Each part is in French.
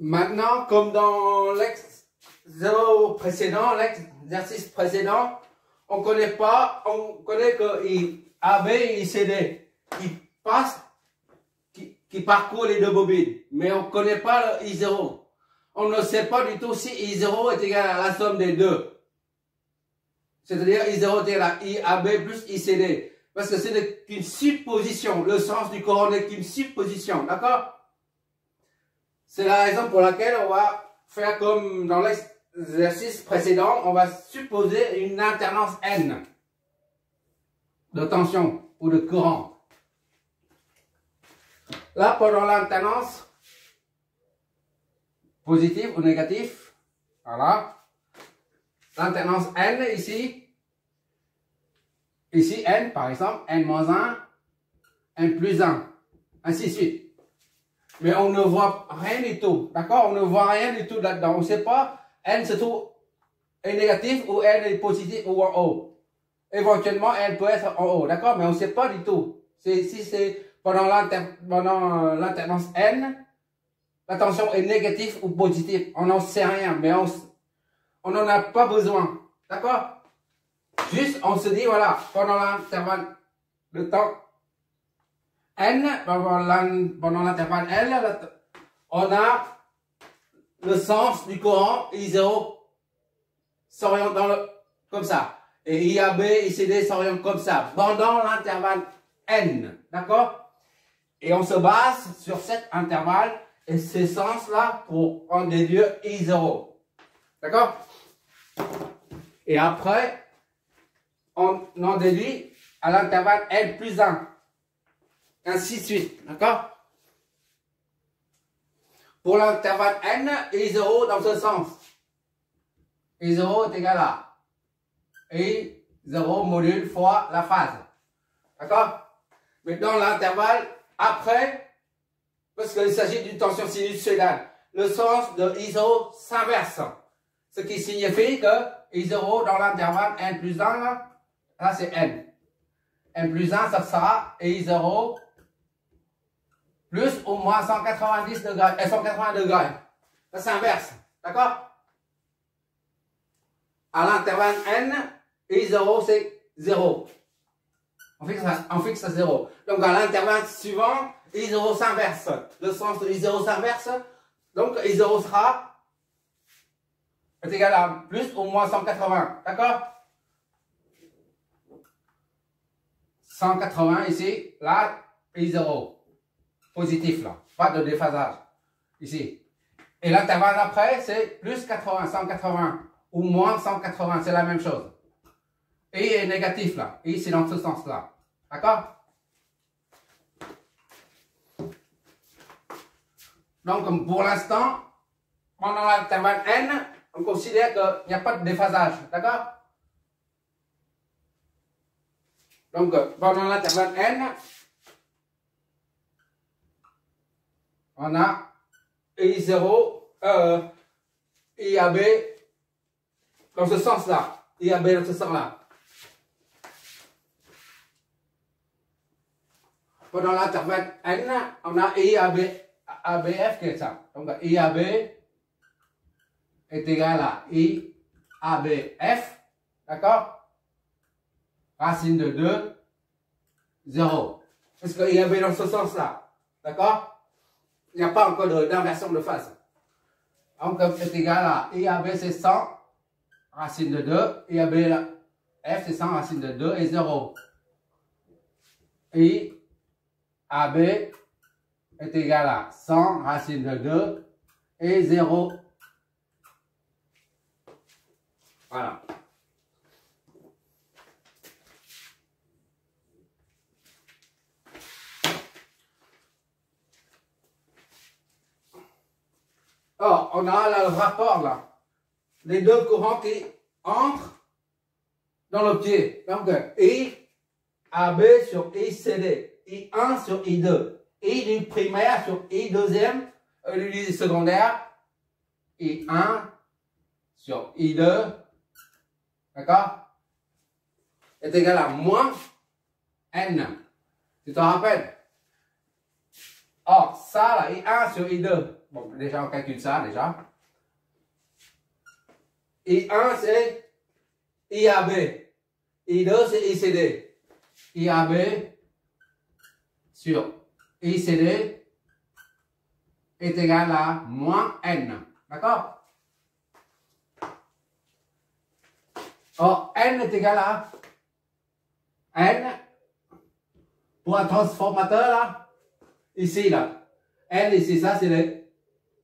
Maintenant, comme dans l'exercice précédent, on connaît que AB et ICD qui parcourent les deux bobines, mais on ne connaît pas le I0. On ne sait pas du tout si I0 est égal à la somme des deux. C'est-à-dire I0 est égal à IAB plus ICD. Parce que c'est qu'une supposition. Le sens du courant n'est qu'une supposition. D'accord? C'est la raison pour laquelle on va faire comme dans l'exercice précédent. On va supposer une alternance N de tension ou de courant. Là, pendant l'alternance positive ou négative, voilà. L'alternance N ici, N par exemple, N-1, N+1, ainsi de suite. Mais on ne voit rien du tout, d'accord? On ne voit rien du tout là-dedans. On ne sait pas, N se trouve est négatif ou N est positif ou en haut. Éventuellement, N peut être en haut, d'accord? Mais on ne sait pas du tout. Si c'est pendant l'alternance N, la tension est négative ou positive. On n'en sait rien, mais on n'en a pas besoin, d'accord? Juste, on se dit, voilà, pendant l'intervalle de temps N, pendant l'intervalle L, on a le sens du courant I0 s'oriente comme ça. Et IAB, ICD s'oriente comme ça, pendant l'intervalle N, d'accord? Et on se base sur cet intervalle et ces sens-là pour en déduire I0, d'accord? Et après, on en déduit à l'intervalle N+1. Ainsi de suite, d'accord? Pour l'intervalle N, I0 dans ce sens. I0 est égal à I0 module fois la phase. D'accord? Mais dans l'intervalle après, parce qu'il s'agit d'une tension sinusoïdale, le sens de I0 s'inverse. Ce qui signifie que I0 dans l'intervalle N+1, là c'est N. N+1, ça sera I0 plus ou moins 190 degrés, 180 degrés. Ça s'inverse, d'accord? À l'intervalle N, I0 c'est 0. On fixe à 0. Donc à l'intervalle suivant, I0 s'inverse. Le sens de I0 s'inverse. Donc I0 est égal à plus ou moins 180. D'accord? 180 ici, là, I0. Positif là, pas de déphasage. Ici. Et l'intervalle après, c'est plus 80, 180 ou moins 180, c'est la même chose. I est négatif là, I c'est dans ce sens-là. D'accord? Donc pour l'instant, pendant l'intervalle N, on considère qu'il n'y a pas de déphasage. D'accord? Donc pendant l'intervalle N, on a I0, IAB dans ce sens-là. IAB dans ce sens-là. Pendant l'intervalle N, on a IABF qui est ça. Donc IAB est égal à IABF. D'accord? Racine de 2, 0. Parce que IAB dans ce sens-là. D'accord? Il n'y a pas encore d'inversion de phase. Donc, est égal à IAB, c'est 100, racine de 2. IAB, F, c'est 100, racine de 2 et 0. IAB est égal à 100, racine de 2 et 0. Voilà. Alors, on a là le rapport là, les deux courants qui entrent dans le pied. Donc, IAB sur ICD, I1 sur I2, I du primaire sur I deuxième, du secondaire, I1 sur I2, d'accord, est égal à moins N. Tu t'en rappelles? Or, ça là, I1 sur I2, Bon, déjà, on calcule ça, déjà. I1, c'est IAB. I2, c'est ICD. IAB sur ICD est égal à moins N. D'accord? Or, N est égal à N pour un transformateur là, ici là. N ici, ça c'est le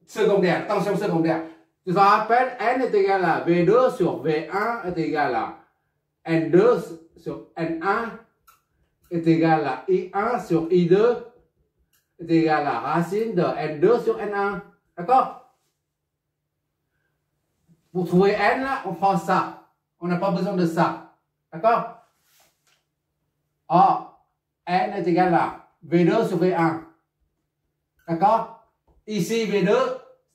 secondaire, tension secondaire. Tu te rappelles, N est égal à V2 sur V1 est égal à N2 sur N1 est égal à I1 sur I2 est égal à racine de N2 sur N1. D'accord? Pour trouver N, là, on prend ça. On n'a pas besoin de ça. D'accord? Or, N est égal à V2 sur V1. D'accord? Ici, V2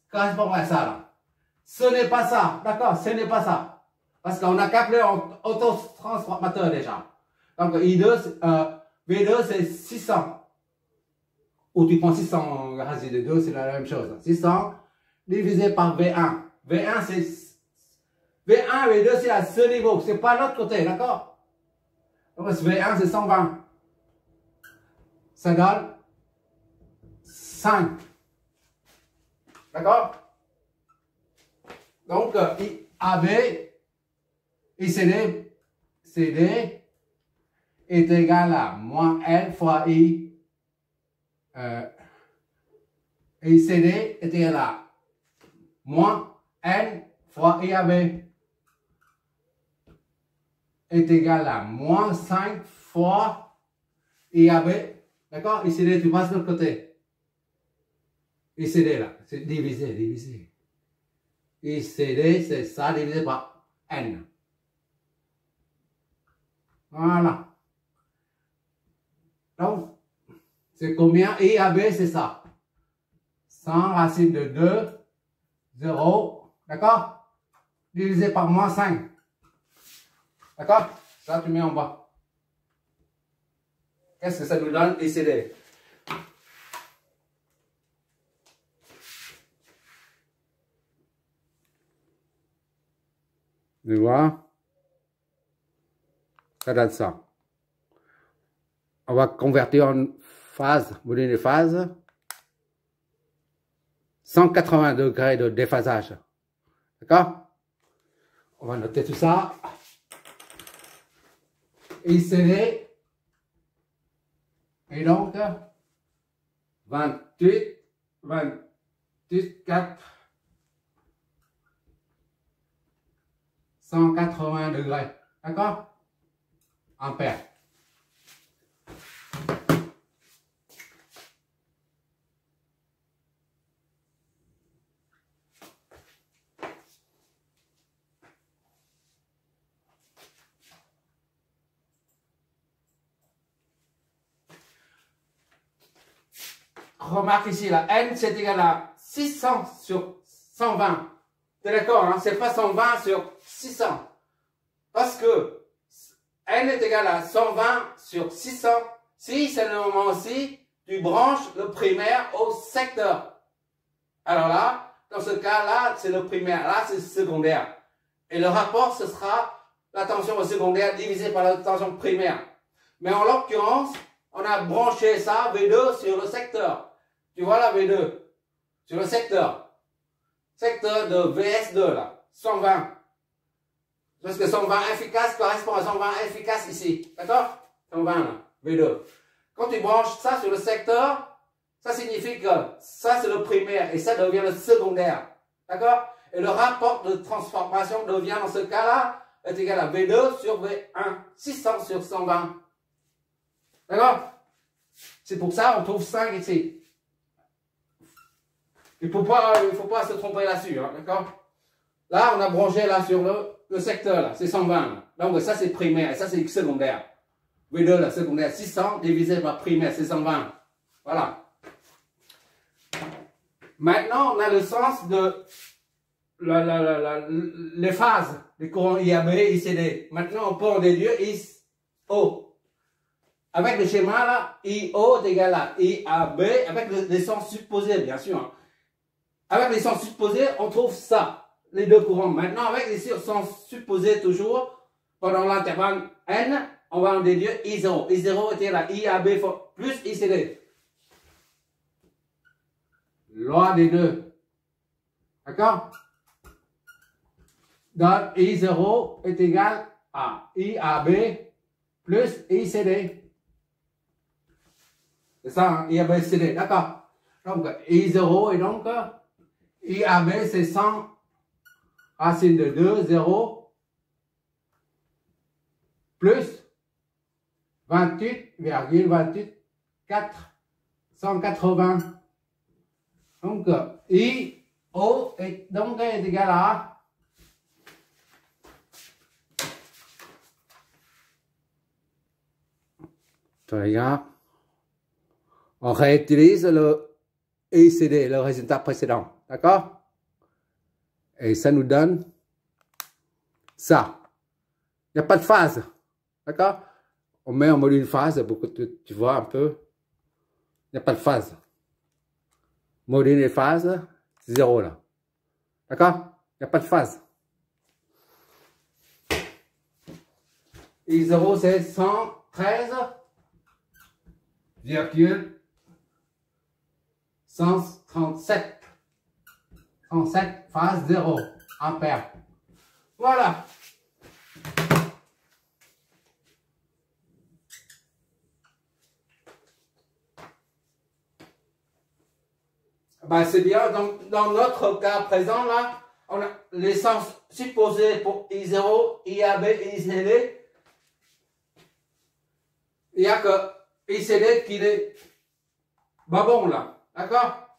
correspond à ça. Là. Ce n'est pas ça. D'accord? Ce n'est pas ça. Parce qu'on a calculé en autotransformateur déjà. Donc, V2, c'est 600. Ou tu prends 600 racine de 2, c'est la même chose. 600 divisé par V1. V1, c'est... V1 et V2, c'est à ce niveau. C'est pas l'autre côté, d'accord? Donc, V1, c'est 120. Ça donne 5. D'accord? Donc, AB, ICD, CD est égal à moins L fois I. ICD est égal à moins N fois IAB est égal à moins 5 fois IAB. D'accord? ICD, tu passes de l'autre côté. ICD là, c'est divisé, divisé. ICD, c'est ça divisé par N. Voilà. Donc, c'est combien? IAB, c'est ça. 100 racine de 2, 0. D'accord? Divisé par moins 5. D'accord? Ça, tu mets en bas. Qu'est-ce que ça nous donne? ICD. Tu vois? Ça donne ça. On va convertir en phase, module de phase. 180 degrés de déphasage. D'accord? On va noter tout ça. ICD. Et donc, 28, 4, 180 degrés. D'accord? Ampères. Remarque ici, la N, c'est égal à 600 sur 120. T'es d'accord, hein? C'est pas 120 sur 600. Parce que N est égal à 120 sur 600. Si c'est le moment aussi, tu branches le primaire au secteur. Alors là, dans ce cas-là, c'est le primaire. Là, c'est le secondaire. Et le rapport, ce sera la tension au secondaire divisée par la tension primaire. Mais en l'occurrence, on a branché ça, V2, sur le secteur. Tu vois là, V2, sur le secteur. Secteur de VS2, là, 120. Parce que 120 efficace correspond à 120 efficace ici. D'accord? 120, là, V2. Quand tu branches ça sur le secteur, ça signifie que ça, c'est le primaire et ça devient le secondaire. D'accord? Et le rapport de transformation devient, dans ce cas-là, est égal à V2 sur V1. 600 sur 120. D'accord? C'est pour ça qu'on trouve 5 ici. Il ne faut pas se tromper là-dessus, hein, d'accord? Là, on a branché là sur le secteur, là, c'est 120. Là. Donc ça, c'est primaire, et ça, c'est secondaire. V2, là, secondaire, 600 divisé par primaire, c'est 120. Voilà. Maintenant, on a le sens de les phases des courants IAB, ICD. Maintenant, on peut en déduire IO. Avec le schéma là, IO est égal à IAB, avec les sens supposés, bien sûr. Hein. avec les sens supposés, on trouve ça, les deux courants. Maintenant, avec les sens supposés toujours, pendant l'intervalle n, on va en déduire I0. I0 était là, IAB plus ICD. Loi des deux. D'accord? Donc, I0 est égal à IAB plus ICD. C'est ça, hein? IAB, ICD. D'accord? Donc, I0 et donc, IAB, c'est 100 racine de 2, 0, plus 28,28, 4, 180. Donc, IO est donc est égal à les gars, on réutilise le ICD, le résultat précédent. D'accord? Et ça nous donne ça. Il n'y a pas de phase. D'accord? On met en module phase pour que tu vois un peu. Il n'y a pas de phase. Module et phase, c'est 0 là. D'accord? Il n'y a pas de phase. I0 c'est 137. 107 phase 0 ampères. Voilà. Ben, c'est bien. Donc, dans notre cas présent, là, on a les sens supposés pour I0, IAB et ICD. Il n'y a que ICD qui est pas bon, là. D'accord?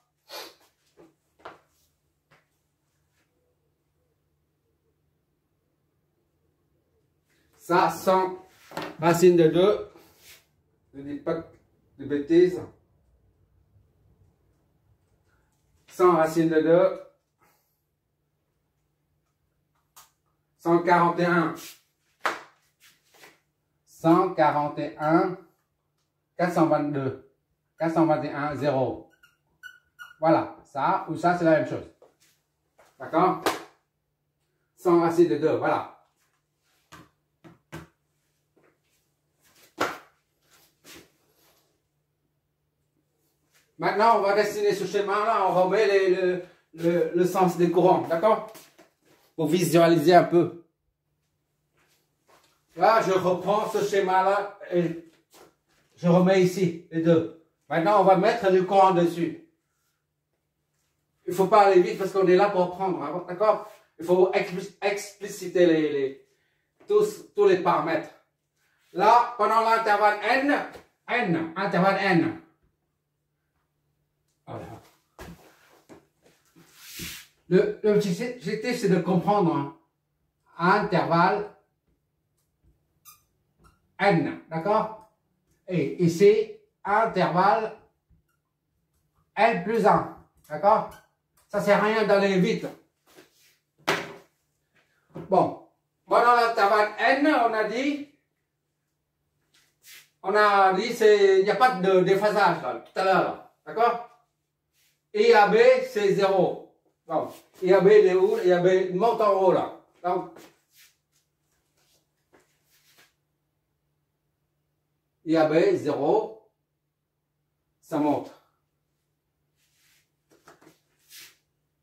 Ça, 100 racine de 2. Je ne dis pas de bêtises. 100 racine de 2. 141. 141. 422. 421, 0. Voilà. Ça ou ça, c'est la même chose. D'accord? 100 racine de 2. Voilà. Maintenant, on va dessiner ce schéma-là, on remet le sens des courants, d'accord? Pour visualiser un peu. Là, je reprends ce schéma-là et je remets ici les deux. Maintenant, on va mettre du courant dessus. Il ne faut pas aller vite parce qu'on est là pour prendre, d'accord? Il faut expliciter tous les paramètres. Là, pendant l'intervalle intervalle N. Voilà. L'objectif, c'est de comprendre un intervalle N, d'accord? Et ici, intervalle N plus 1, d'accord? Ça ne sert à rien d'aller vite. Bon, pendant l'intervalle N, on a dit, il n'y a pas de déphasage là, tout à l'heure, d'accord? IAB, c'est 0. Donc, IAB, il est où? IAB monte en haut, là. Donc, IAB, 0. Ça monte.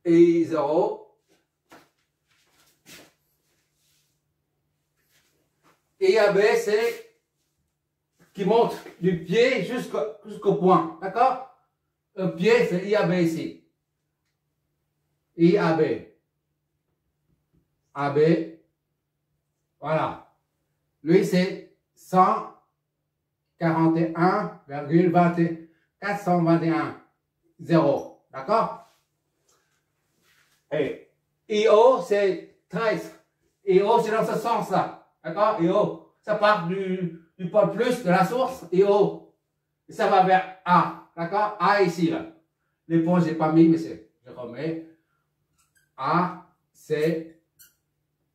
Et 0. IAB, c'est qui monte du pied jusqu'au point. D'accord? Le pied, c'est IAB ici. IAB. AB. Voilà. Lui, c'est 421, 0. D'accord? Et IO, c'est 13. IO, c'est dans ce sens-là. D'accord? IO, ça part du pôle plus de la source. IO. Et ça va vers A. D'accord? A ici, là. Les points, je n'ai pas mis, mais je remets. A, C,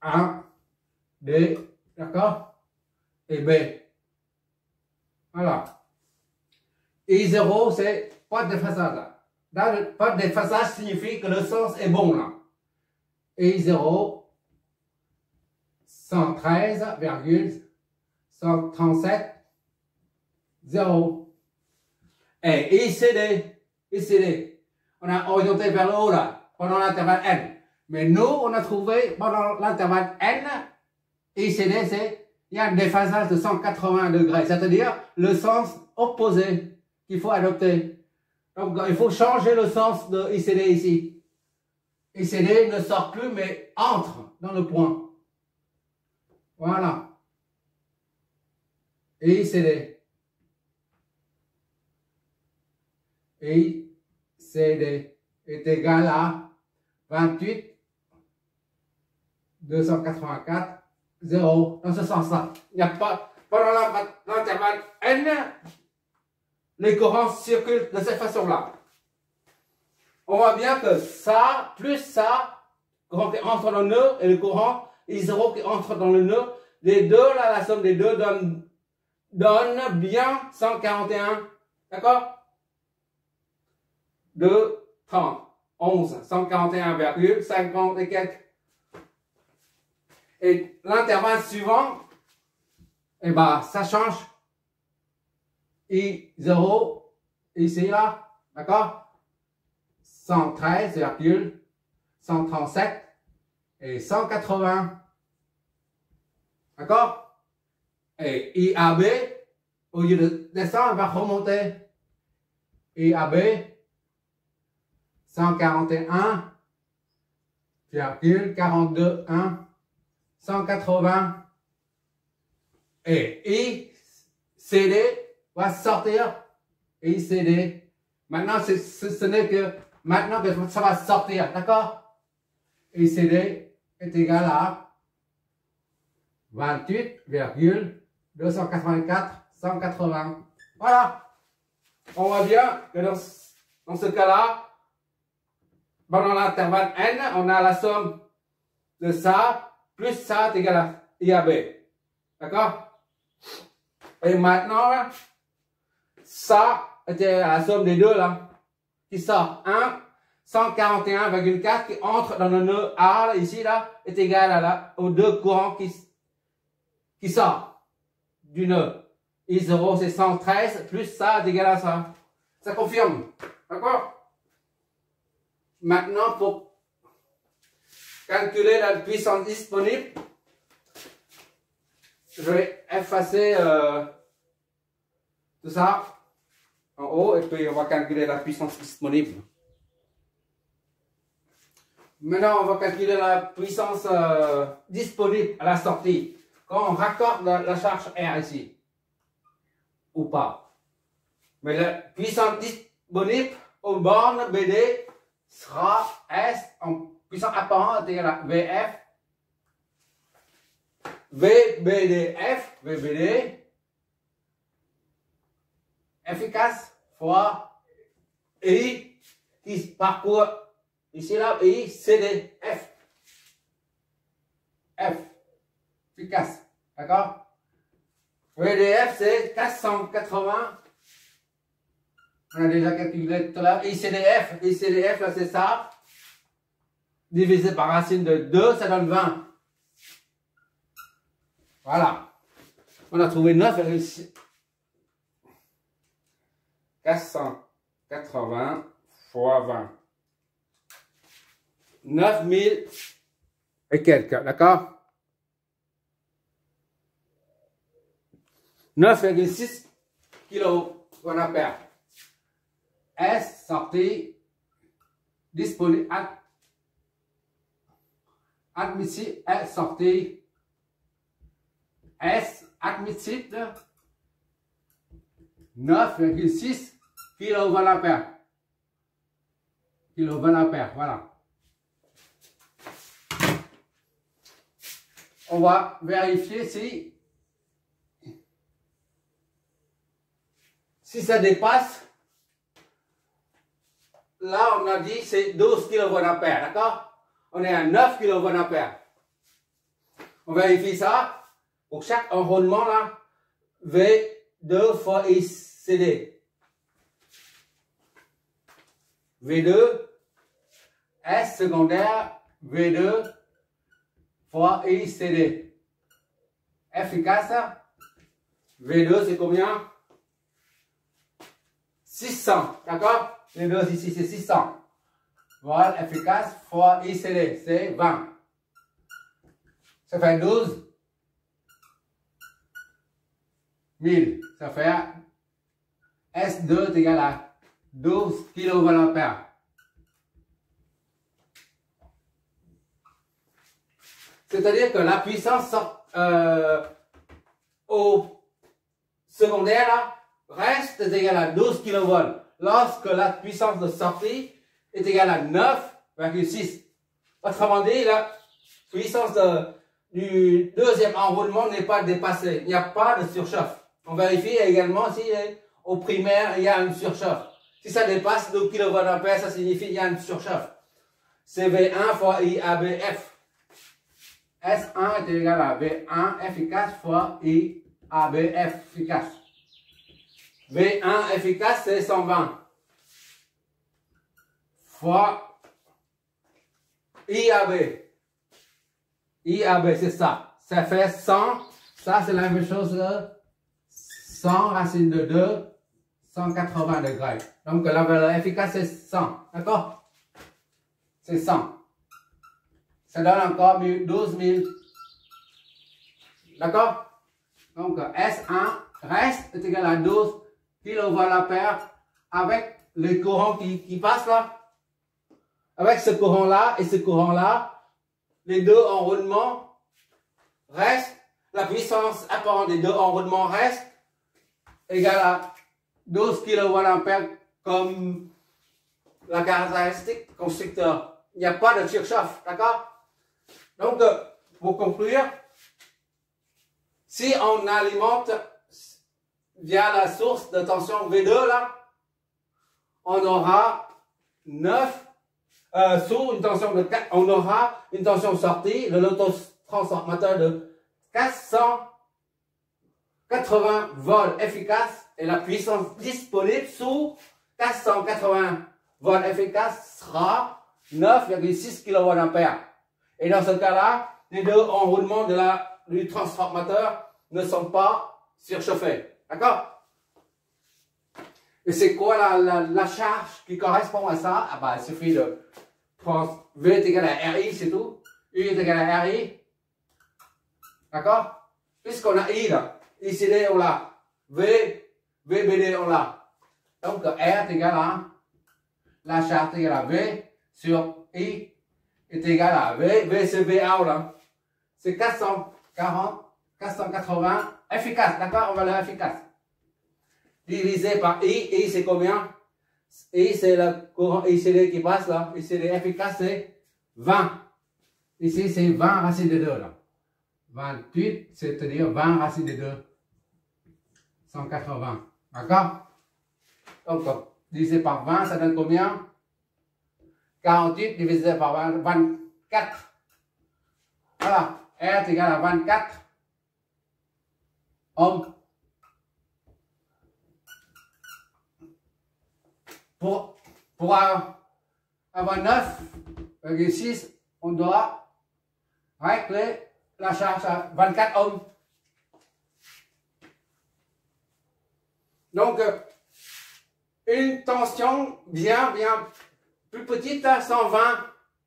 1, B, d'accord? Et B. Voilà. I0, c'est pas de façade, là. Pas de déphasage signifie que le sens est bon là. I0, 113,137, 0. Et ICD, on a orienté vers le haut là, pendant l'intervalle N. Mais nous, on a trouvé pendant l'intervalle N, ICD, c'est, il y a un déphasage de 180 degrés, c'est-à-dire le sens opposé qu'il faut adopter. Donc, il faut changer le sens de ICD ici. ICD ne sort plus, mais entre dans le point. Voilà. ICD. ICD est égal à 28, 284, 0. Dans ce sens-là. Il n'y a pas, pendant l'intervalle N, les courants circulent de cette façon-là. On voit bien que ça, plus ça, courant qui entre dans le nœud, et le courant I0 qui entre dans le nœud, les deux, là, la somme des deux donne bien 141. D'accord? 2, 30, 11, 141,50 et quelques. Et l'intervalle suivant, eh ben, ça change. I0, ici, là, d'accord? 113,137 et 180. D'accord? Et IAB, au lieu de descendre, on va remonter. IAB, 141,421, 180. Et ICD va sortir. ICD. Maintenant, ce n'est que maintenant que ça va sortir. D'accord? ICD est égal à 28,284, 180. Voilà. On voit bien que dans ce cas-là, pendant l'intervalle N, on a la somme de ça, plus ça est égal à IAB. D'accord? Et maintenant, ça était la somme des deux là, qui sort 1, 141,4 qui entre dans le nœud A, là, ici, là, est égal aux deux courants qui sortent du nœud. I0 c'est 113, plus ça est égal à ça. Ça confirme. D'accord? Maintenant, pour calculer la puissance disponible, je vais effacer tout ça en haut et puis on va calculer la puissance disponible. Maintenant, on va calculer la puissance disponible à la sortie. Quand on raccorde la charge R ici, ou pas. Mais la puissance disponible aux bornes BD sera S en puissance apparente égale à VF, VBDF, VBD, efficace fois I qui parcourt ici là, I, CD, F. F, efficace, d'accord? VDF c'est 480. On a déjà calculé tout à l'heure. ICDF, ICDF là c'est ça. Divisé par racine de 2, ça donne 20. Voilà. On a trouvé 9,6. 480 fois 20. 9000 et quelques, d'accord? 9,6 kWh. S sortie disponible admissible S sortie S admissible 9,6 kWh. Voilà. On va vérifier si ça dépasse. Là, on a dit c'est 12 kWh, d'accord? On est à 9 kWh. On vérifie ça. Pour chaque enrôlement, là, V2 fois ICD. V2, S secondaire, V2 fois ICD. Efficace, V2 c'est combien? 600, d'accord? V2 ici c'est 600. Voilà, efficace fois ICD, c'est 20. Ça fait 12 000. Ça fait S2 est égal à 12 kVA. C'est-à-dire que la puissance au secondaire là, reste égale à 12 kV lorsque la puissance de sortie est égale à 9,6. Autrement dit, la puissance du deuxième enroulement n'est pas dépassée. Il n'y a pas de surchauffe. On vérifie également si au primaire il y a une surchauffe. Si ça dépasse 2 kVA, ça signifie qu'il y a une surchauffe. C'est V1 fois IABF. S1 est égal à V1 efficace fois IABF efficace. V1 efficace, c'est 120 fois IAB. IAB, c'est ça. Ça fait 100. Ça, c'est la même chose que 100 racine de 2, 180 degrés. Donc, la valeur efficace, c'est 100. D'accord? C'est 100. Ça donne encore 12 000. D'accord? Donc, S1 reste est égal à 12 kVA avec le courant qui passe là. Avec ce courant-là et ce courant-là, les deux enroulements restent, la puissance apparente des deux enroulements reste égale à 12 kVA comme la caractéristique constructeur. Il n'y a pas de surchauffe, d'accord? Donc, pour conclure, si on alimente via la source de tension V2 là, on aura 9 sous une tension de 4, on aura une tension sortie de l'autotransformateur de 480 volts efficace et la puissance disponible sous 480 volts efficace sera 9,6 kVA. Et dans ce cas-là, les deux enroulements du transformateur ne sont pas surchauffés. D'accord? Et c'est quoi la charge qui correspond à ça? Ah bah, il suffit de V est égal à RI, c'est tout. U est égal à RI. D'accord? Puisqu'on a I là, ICD on l'a. VBD on l'a. Donc R est égal à la charge est égale à V sur I est égal à V c'est VA là. C'est 480 efficace, d'accord? On va valeur efficace. Divisé par I c'est combien? I c'est le courant ICD qui passe là. ICD efficace c'est 20. Ici c'est 20 racine de 2 là. 28, c'est-à-dire 20 racine de 2. 180. D'accord? Donc, divisé par 20, ça donne combien? 48 divisé par 20, 24. Voilà. R est égal à 24 ohms. Pour avoir 9,6, on doit régler la charge à 24 ohms. Donc, une tension bien plus petite, 120,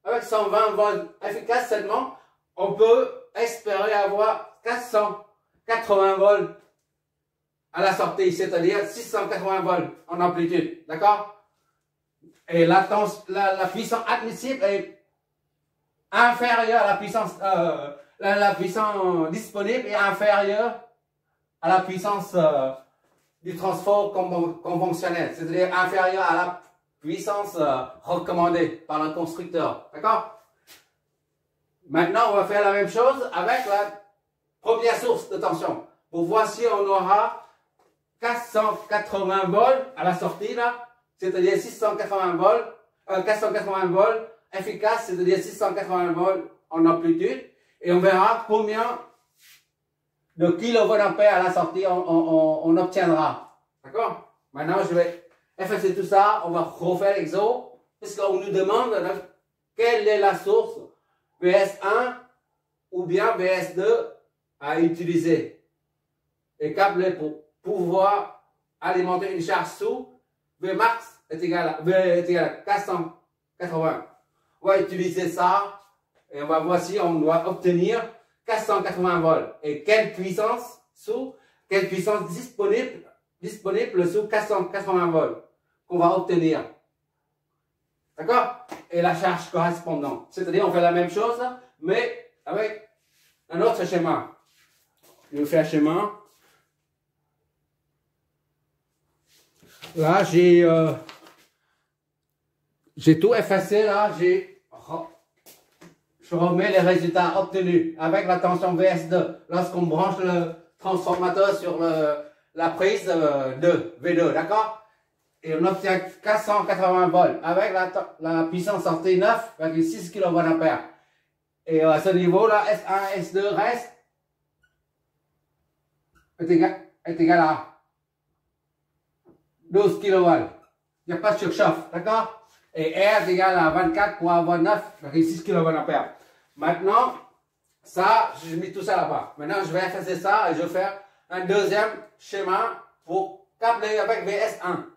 avec 120 volts efficace seulement, on peut espérer avoir 480 volts à la sortie, c'est-à-dire 680 volts en amplitude. D'accord? Et la puissance admissible est inférieure à la puissance, la puissance disponible est inférieure à la puissance du transport conventionnel, c'est-à-dire inférieure à la puissance recommandée par le constructeur. D'accord? Maintenant, on va faire la même chose avec la première source de tension pour voir si on aura 480 volts à la sortie là, c'est-à-dire 680 volts, 480 volts efficace, c'est-à-dire 680 volts en amplitude, et on verra combien de kVA à la sortie on obtiendra. D'accord? Maintenant, je vais effacer tout ça, on va refaire l'exo puisqu'on nous demande quelle est la source VS1 ou bien VS2 à utiliser. Et câblé pour pouvoir alimenter une charge sous Vmax est égal à 480. On va utiliser ça et on va voir si on doit obtenir 480 volts. Et quelle puissance disponible sous 480 volts qu'on va obtenir. D'accord? Et la charge correspondante. C'est-à-dire on fait la même chose, mais avec un autre schéma. Je fais un schéma. Là, j'ai tout effacé. Là, je remets les résultats obtenus avec la tension VS2 lorsqu'on branche le transformateur sur la prise de V2, d'accord? Et on obtient 480 volts avec la puissance sortie 9,6 kVA. Et à ce niveau-là, S1, S2 reste est égal à 12 kV. Il n'y a pas de surchauffe, d'accord? Et R est égal à 24 pour avoir 9,6 kVA. Maintenant, ça, j'ai mis tout ça là-bas. Maintenant, je vais effacer ça et je vais faire un deuxième schéma pour câbler avec VS1.